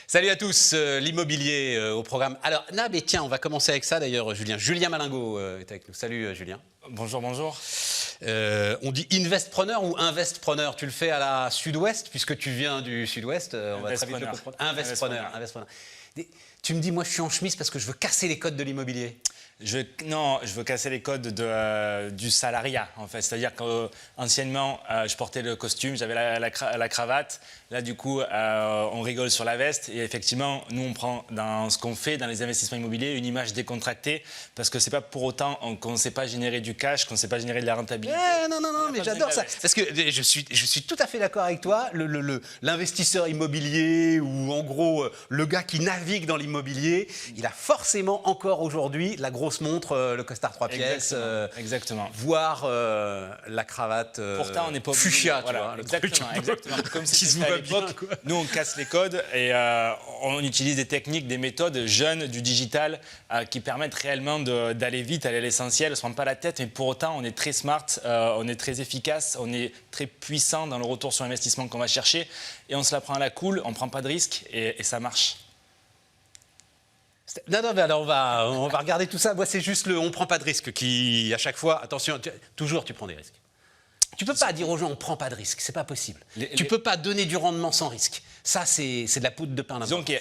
Salut à tous, l'immobilier au programme. Alors, mais tiens, on va commencer avec ça d'ailleurs, Julien. Julien Malingot est avec nous. Salut Julien. Bonjour, bonjour. On dit investpreneur ou investpreneur? Tu le fais à la sud-ouest, puisque tu viens du sud-ouest. On va très vite le comprendre. Investpreneur. Tu me dis, moi je suis en chemise parce que je veux casser les codes de l'immobilier. Non, je veux casser les codes du salariat, en fait. C'est-à-dire qu'anciennement, je portais le costume, j'avais la cravate. Là, du coup, on rigole sur la veste. Et effectivement, nous, on prend dans ce qu'on fait, dans les investissements immobiliers, une image décontractée. Parce que ce n'est pas pour autant qu'on ne sait pas générer du cash, qu'on ne sait pas générer de la rentabilité. Non, mais j'adore ça. Parce que je suis tout à fait d'accord avec toi. L'investisseur immobilier ou en gros, le gars qui navigue dans l'immobilier, il a forcément encore aujourd'hui la grosse montre, le costard 3 pièces, exactement. voire la cravate pourtant, on n'est pas fuchsia, voilà, tu vois. Exactement. Comme si c'était à l'époque, nous on casse les codes et on utilise des techniques, des méthodes jeunes du digital qui permettent réellement d'aller vite, aller à l'essentiel, on ne se prend pas la tête, mais pour autant on est très smart, on est très efficace, on est très puissant dans le retour sur investissement qu'on va chercher et on se la prend à la cool, on ne prend pas de risques et ça marche. Non, mais alors on va regarder tout ça. Moi, c'est juste on ne prend pas de risque qui, à chaque fois, attention, toujours tu prends des risques. Tu ne peux pas dire aux gens on ne prend pas de risque, c'est pas possible. Tu ne peux pas donner du rendement sans risque. Ça, c'est de la poudre de pain. Donc,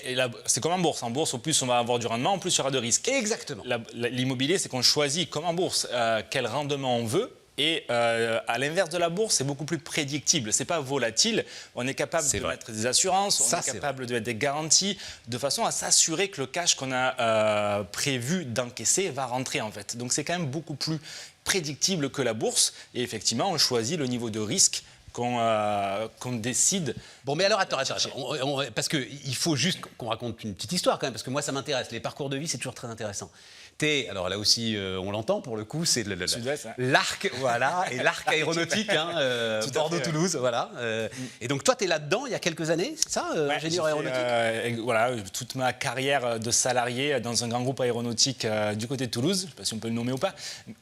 c'est comme en bourse. En bourse, au plus on va avoir du rendement, en plus il y aura de risques. Exactement. L'immobilier, c'est qu'on choisit, comme en bourse, quel rendement on veut. Et à l'inverse de la bourse, c'est beaucoup plus prédictible. C'est pas volatile. On est capable de mettre des assurances, on est capable de mettre des garanties, de façon à s'assurer que le cash qu'on a prévu d'encaisser va rentrer en fait. Donc c'est quand même beaucoup plus prédictible que la bourse. Et effectivement, on choisit le niveau de risque qu'on décide. Bon, mais alors attends, parce qu'il faut juste qu'on raconte une petite histoire quand même, parce que moi ça m'intéresse. Les parcours de vie, c'est toujours très intéressant. Alors là aussi, on l'entend pour le coup, c'est l'arc, voilà, et l'arc aéronautique, Bordeaux-Toulouse, voilà. Et donc toi, tu es là-dedans il y a quelques années, c'est ça, ingénieur aéronautique? Voilà, toute ma carrière de salarié dans un grand groupe aéronautique du côté de Toulouse, je ne sais pas si on peut le nommer ou pas.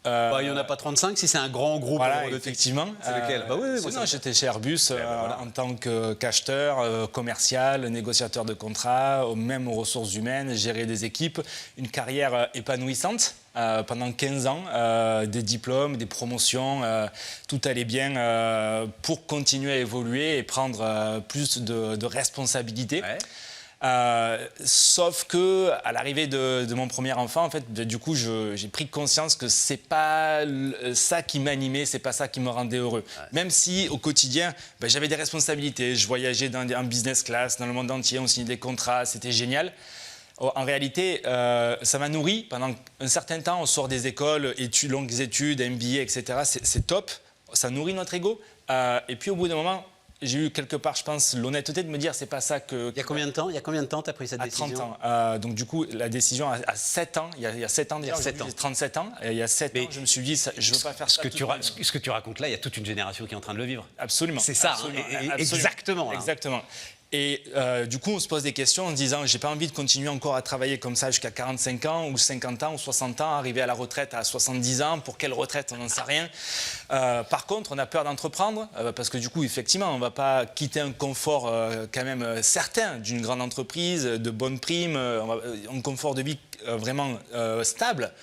Il n'y en a pas 35 si c'est un grand groupe aéronautique. Effectivement. C'est lequel? Non, j'étais chez Airbus en tant qu'acheteur, commercial, négociateur de contrats, même aux ressources humaines, gérer des équipes, une carrière épanouissante pendant 15 ans, des diplômes, des promotions, tout allait bien pour continuer à évoluer et prendre plus de responsabilités. Ouais. Sauf que à l'arrivée de mon premier enfant, en fait, du coup, j'ai pris conscience que c'est pas ça qui m'animait, c'est pas ça qui me rendait heureux. Ouais. Même si au quotidien, j'avais des responsabilités, je voyageais en business class dans le monde entier, on signait des contrats, c'était génial. En réalité, ça m'a nourri pendant un certain temps. On sort des écoles, longues études, MBA, etc. C'est top. Ça nourrit notre ego. Et puis, au bout d'un moment, j'ai eu quelque part, je pense, l'honnêteté de me dire c'est pas ça que... Il y a combien de temps tu as pris cette décision? À 30 ans. Donc, du coup, la décision à 7 ans, il y a 7 ans déjà, j'ai 37 ans. Et il y a 7 ans, je me suis dit, je ne veux pas faire ça. Ce que tu racontes là, il y a toute une génération qui est en train de le vivre. Absolument. C'est ça, exactement. Exactement. Et du coup, on se pose des questions en se disant j'ai pas envie de continuer encore à travailler comme ça jusqu'à 45 ans ou 50 ans ou 60 ans, arriver à la retraite à 70 ans. Pour quelle retraite, on n'en sait rien. Par contre, on a peur d'entreprendre parce que du coup, effectivement, on ne va pas quitter un confort quand même certain d'une grande entreprise, de bonnes primes, un confort de vie vraiment stable.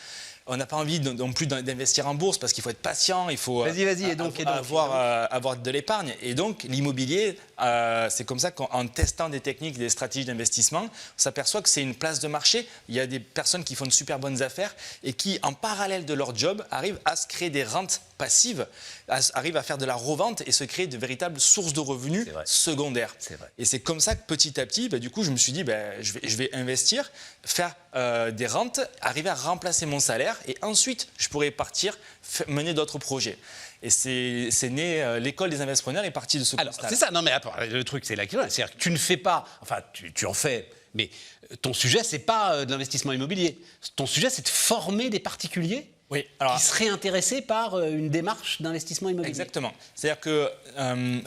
On n'a pas envie non plus d'investir en bourse parce qu'il faut être patient, il faut avoir de l'épargne. Et donc, l'immobilier, c'est comme ça qu'en testant des techniques, des stratégies d'investissement, on s'aperçoit que c'est une place de marché. Il y a des personnes qui font de super bonnes affaires et qui, en parallèle de leur job, arrivent à se créer des rentes passives, arrivent à faire de la revente et se créer de véritables sources de revenus secondaires. Et c'est comme ça que petit à petit, du coup, je me suis dit, je vais investir, faire des rentes, arriver à remplacer mon salaire et ensuite, je pourrais partir mener d'autres projets. Et c'est né, l'école des investisseurs est partie de ce constat. C'est ça, non mais attends, le truc c'est la question, c'est-à-dire que tu ne fais pas, enfin tu en fais, mais ton sujet c'est pas de l'investissement immobilier, ton sujet c'est de former des particuliers Oui, qui seraient intéressés par une démarche d'investissement immobilier. Exactement. C'est-à-dire que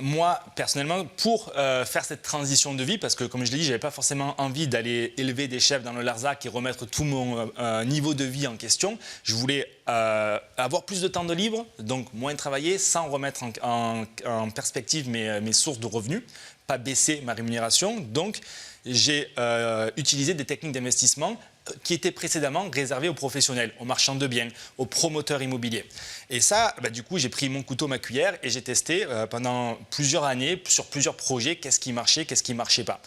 moi, personnellement, pour faire cette transition de vie, parce que comme je l'ai dit, je n'avais pas forcément envie d'aller élever des chefs dans le Larzac et remettre tout mon niveau de vie en question, je voulais avoir plus de temps de libre, donc moins travailler, sans remettre en perspective mes sources de revenus, pas baisser ma rémunération. Donc, j'ai utilisé des techniques d'investissement qui étaient précédemment réservées aux professionnels, aux marchands de biens, aux promoteurs immobiliers. Et ça, du coup, j'ai pris mon couteau, ma cuillère et j'ai testé pendant plusieurs années, sur plusieurs projets, qu'est-ce qui marchait, qu'est-ce qui ne marchait pas.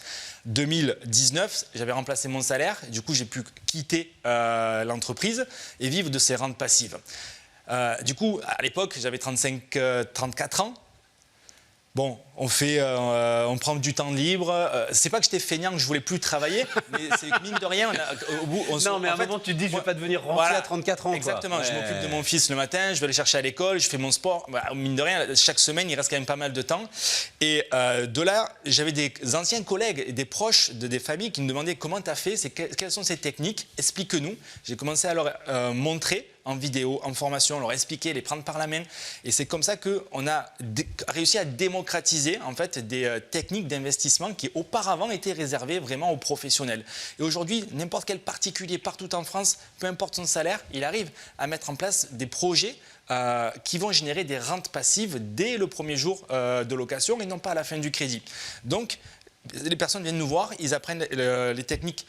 2019, j'avais remplacé mon salaire, du coup, j'ai pu quitter l'entreprise et vivre de ces rentes passives. Du coup, à l'époque, j'avais 34 ans. Bon, on prend du temps libre. C'est pas que j'étais feignant, que je voulais plus travailler, mais c'est mine de rien. Au bout, non, mais à un moment, tu te dis, je vais pas devenir rentier à 34 ans. Exactement. Quoi. Je m'occupe de mon fils le matin, je vais aller chercher à l'école, je fais mon sport. Mine de rien, chaque semaine, il reste quand même pas mal de temps. Et de là, j'avais des anciens collègues et des proches des familles qui me demandaient comment tu as fait, quelles sont ces techniques, explique-nous. J'ai commencé à leur montrer en vidéo, en formation, leur expliquer, les prendre par la main. Et c'est comme ça qu'on a réussi à démocratiser en fait, des techniques d'investissement qui auparavant étaient réservées vraiment aux professionnels. Et aujourd'hui, n'importe quel particulier partout en France, peu importe son salaire, il arrive à mettre en place des projets qui vont générer des rentes passives dès le premier jour de location et non pas à la fin du crédit. Donc, les personnes viennent nous voir, ils apprennent les techniques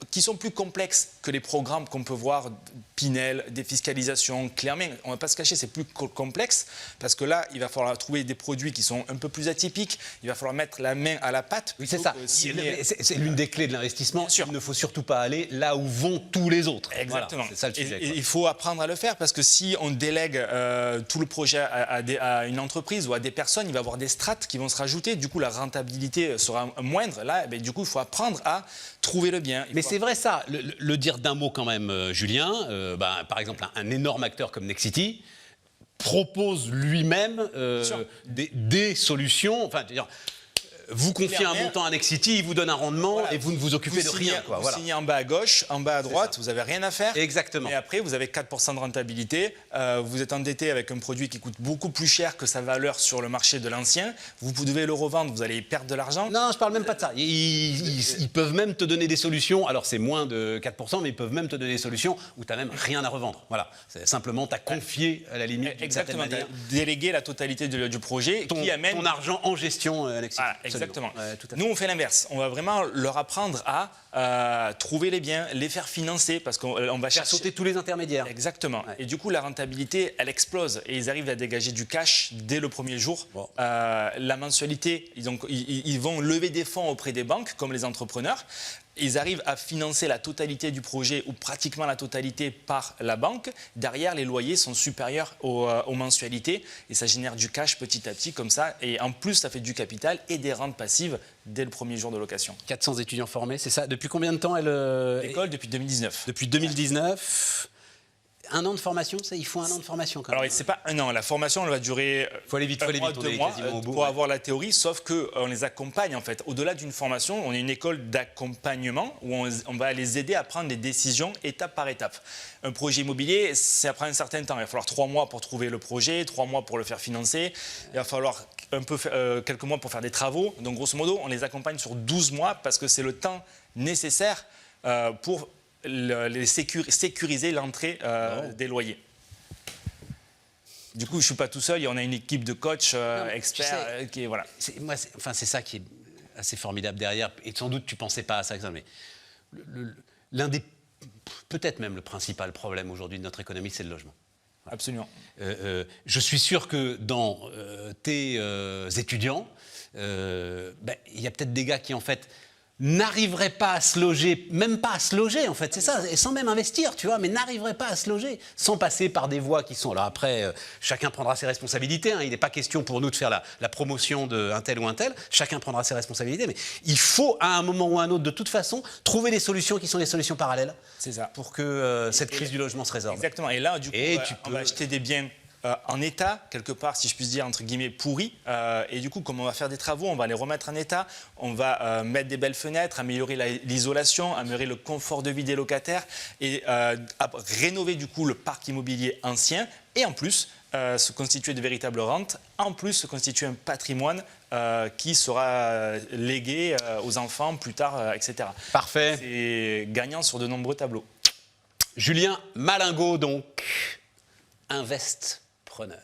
qui sont plus complexes que les programmes qu'on peut voir, Pinel, défiscalisation, clé en main. On ne va pas se cacher, c'est plus complexe parce que là, il va falloir trouver des produits qui sont un peu plus atypiques. Il va falloir mettre la main à la pâte. Oui, c'est ça. C'est l'une des clés de l'investissement. Il ne faut surtout pas aller là où vont tous les autres. Exactement. Voilà, c'est ça le sujet. Et il faut apprendre à le faire parce que si on délègue tout le projet à une entreprise ou à des personnes, il va y avoir des strates qui vont se rajouter. Du coup, la rentabilité sera moindre. Là, du coup, il faut apprendre à trouver le bien. Mais c'est vrai ça. Le dire d'un mot quand même, Julien. Par exemple, un énorme acteur comme Nexity propose lui-même des solutions. Enfin, vous confiez un montant à Nexity, il vous donne un rendement et vous ne vous occupez de rien. Vous signez en bas à gauche, en bas à droite, vous n'avez rien à faire. Exactement. Et après, vous avez 4% de rentabilité. Vous êtes endetté avec un produit qui coûte beaucoup plus cher que sa valeur sur le marché de l'ancien. Vous devez le revendre, vous allez perdre de l'argent. Non, je ne parle même pas de ça. Ils peuvent même te donner des solutions. Alors, c'est moins de 4%, mais ils peuvent même te donner des solutions où tu n'as même rien à revendre. Voilà. Simplement, tu as confié à la limite. Exactement. Tu as délégué la totalité du projet. Ton argent en gestion, Nexity. Voilà, exactement. Nous, on fait l'inverse. On va vraiment leur apprendre à trouver les biens, les faire financer parce qu'on va faire sauter tous les intermédiaires. Exactement. Ouais. Et du coup, la rentabilité, elle explose et ils arrivent à dégager du cash dès le premier jour. Bon. La mensualité, ils vont lever des fonds auprès des banques comme les entrepreneurs. Ils arrivent à financer la totalité du projet ou pratiquement la totalité par la banque. Derrière, les loyers sont supérieurs aux mensualités et ça génère du cash petit à petit comme ça. Et en plus, ça fait du capital et des rentes passives dès le premier jour de location. 400 étudiants formés, c'est ça? Depuis combien de temps L'école, depuis 2019. Depuis 2019. Un an de formation, ça, il faut un an de formation quand même. Alors, c'est pas un an. La formation, elle va durer faut aller vite, on est 2 mois pour avoir la théorie, sauf qu'on les accompagne en fait. Au-delà d'une formation, on est une école d'accompagnement où on va les aider à prendre des décisions étape par étape. Un projet immobilier, ça prend un certain temps. Il va falloir 3 mois pour trouver le projet, 3 mois pour le faire financer. Il va falloir quelques mois pour faire des travaux. Donc, grosso modo, on les accompagne sur 12 mois parce que c'est le temps nécessaire pour sécuriser l'entrée des loyers. Du coup, je ne suis pas tout seul, on a une équipe de coachs experts qui est voilà. C'est ça qui est assez formidable derrière. Et sans doute, tu ne pensais pas à ça. Mais l'un des, peut-être même le principal problème aujourd'hui de notre économie, c'est le logement. Absolument. Je suis sûr que dans tes étudiants, il y a peut-être des gars qui, en fait, n'arriverait pas à se loger, même pas à se loger en fait, c'est ça, et sans même investir, tu vois, mais n'arriverait pas à se loger, sans passer par des voies qui sont... Alors après, chacun prendra ses responsabilités, hein, il n'est pas question pour nous de faire la promotion d'un tel ou un tel, chacun prendra ses responsabilités, mais il faut à un moment ou à un autre, de toute façon, trouver des solutions qui sont des solutions parallèles, c'est ça, pour que cette crise du logement se résorbe. Exactement, et là, du coup, on va acheter des biens en état, quelque part, si je puis dire, entre guillemets, pourri. Et du coup, comme on va faire des travaux, on va les remettre en état, on va mettre des belles fenêtres, améliorer l'isolation, améliorer le confort de vie des locataires et rénover du coup le parc immobilier ancien. Et en plus, se constituer de véritables rentes, en plus se constituer un patrimoine qui sera légué aux enfants plus tard, etc. Parfait. C'est gagnant sur de nombreux tableaux. Julien Malingot, donc, Investpreneur.